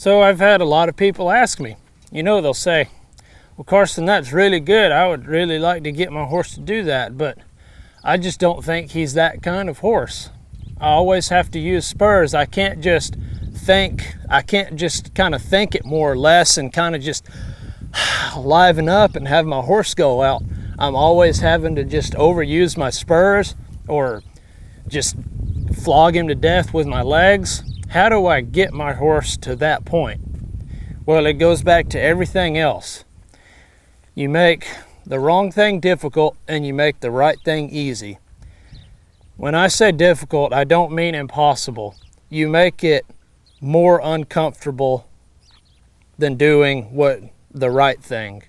So I've had a lot of people ask me, they'll say, well, Carson, that's really good. I would really like to get my horse to do that, but I just don't think he's that kind of horse. I always have to use spurs. I can't just kind of think it more or less and kind of just liven up and have my horse go out. I'm always having to just overuse my spurs or just flog him to death with my legs. How do I get my horse to that point? Well, it goes back to everything else. You make the wrong thing difficult and you make the right thing easy. When I say difficult, I don't mean impossible. You make it more uncomfortable than doing the right thing.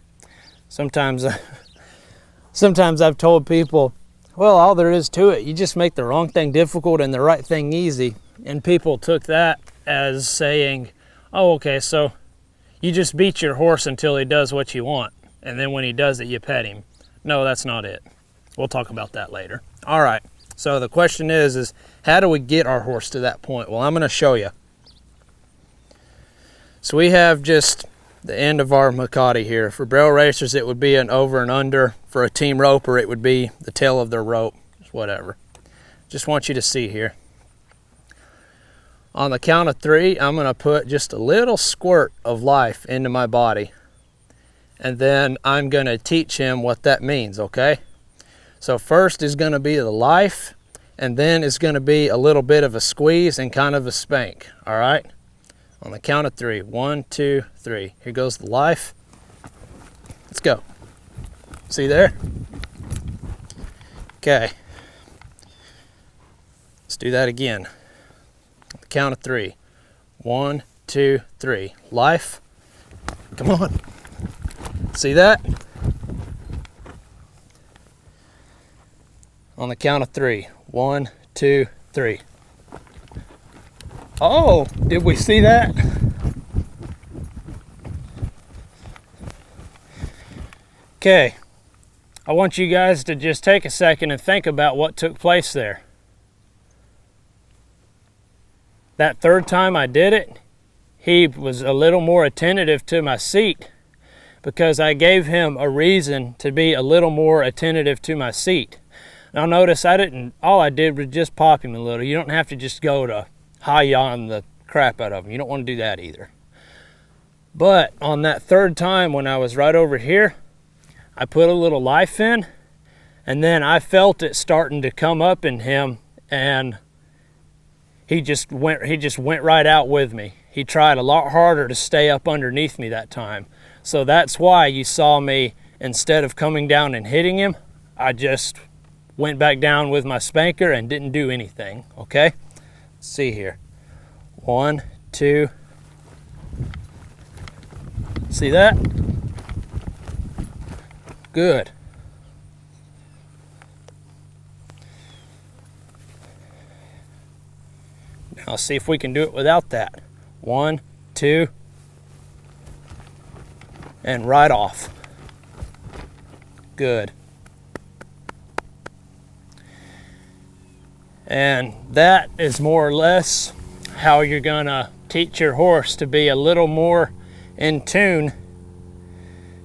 Sometimes I've told people, well, all there is to it, you just make the wrong thing difficult and the right thing easy. And people took that as saying, oh, okay, so you just beat your horse until he does what you want. And then when he does it, you pet him. No, that's not it. We'll talk about that later. All right, so the question is how do we get our horse to that point? Well, I'm gonna show you. So we have just the end of our Makati here. For barrel racers, it would be an over and under. For a team roper, it would be the tail of their rope, whatever. Just want you to see here. On the count of 3, I'm gonna put just a little squirt of life into my body. And then I'm gonna teach him what that means, okay? So first is gonna be the life, and then it's gonna be a little bit of a squeeze and kind of a spank, all right? On the count of 3, 1, 2, 3. Here goes the life. Let's go. See there? Okay. Let's do that again. On the count of 3. 1, 2, 3. Life. Come on. See that? On the count of 3. 1, 2, 3. Oh, did we see that? Okay, I want you guys to just take a second and think about what took place there. That third time I did it, he was a little more attentive to my seat because I gave him a reason to be a little more attentive to my seat. Now notice all I did was just pop him a little. You don't have to just go to high on the crap out of him. You don't want to do that either. But on that third time when I was right over here, I put a little life in, and then I felt it starting to come up in him, and he just went right out with me. He tried a lot harder to stay up underneath me that time. So that's why you saw me, instead of coming down and hitting him, I just went back down with my spanker and didn't do anything, okay? Let's see here. 1, 2. See that? Good. Now see if we can do it without that. 1, 2, and right off. Good. And that is more or less how you're gonna teach your horse to be a little more in tune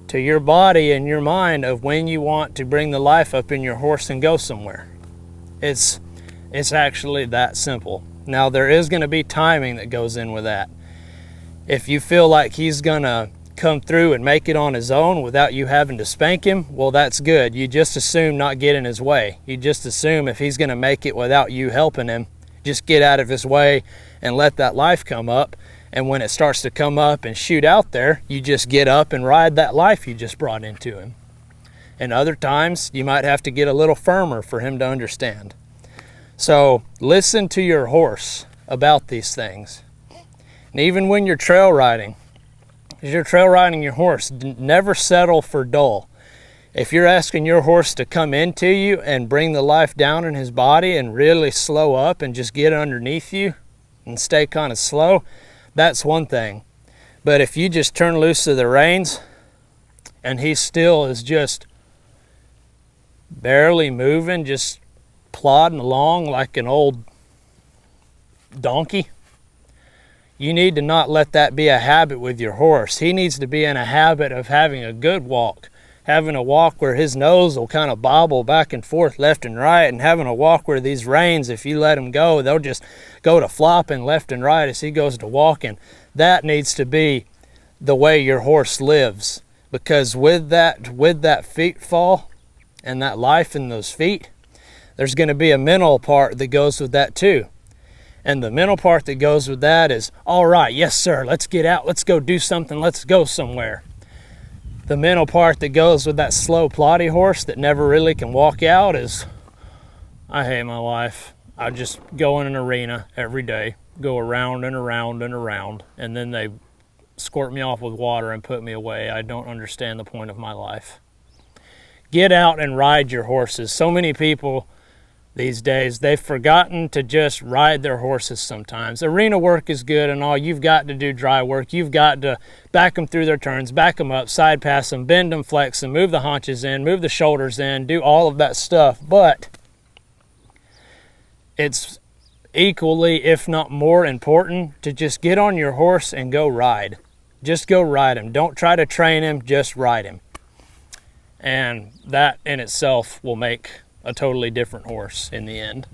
to your body and your mind of when you want to bring the life up in your horse and go somewhere. It's actually that simple. Now there is gonna be timing that goes in with that. If you feel like he's gonna come through and make it on his own without you having to spank him, well, that's good. You just assume not get in his way. You just assume if he's gonna make it without you helping him, just get out of his way and let that life come up. And when it starts to come up and shoot out there, you just get up and ride that life you just brought into him. And other times you might have to get a little firmer for him to understand. So listen to your horse about these things. And even when you're trail riding, as you're trail riding your horse, never settle for dull. If you're asking your horse to come into you and bring the life down in his body and really slow up and just get underneath you and stay kind of slow, that's one thing. But if you just turn loose of the reins and he still is just barely moving, just plodding along like an old donkey, You need to not let that be a habit with your horse. He needs to be in a habit of having a good walk, having a walk where his nose will kind of bobble back and forth left and right, and having a walk where these reins, if you let him go, they'll just go to flopping left and right as he goes to walking. That needs to be the way your horse lives, because with that feet fall and that life in those feet, there's going to be a mental part that goes with that too. And the mental part that goes with that is, all right, yes sir, let's get out, let's go do something, let's go somewhere. The mental part that goes with that slow, ploddy horse that never really can walk out is, I hate my life. I just go in an arena every day, go around and around and around, and then they squirt me off with water and put me away. I don't understand the point of my life. Get out and ride your horses. So many people these days, they've forgotten to just ride their horses sometimes. Arena work is good and all. You've got to do dry work. You've got to back them through their turns, back them up, side pass them, bend them, flex them, move the haunches in, move the shoulders in, do all of that stuff. But it's equally, if not more important, to just get on your horse and go ride. Just go ride him. Don't try to train him, just ride him. And that in itself will make a totally different horse in the end.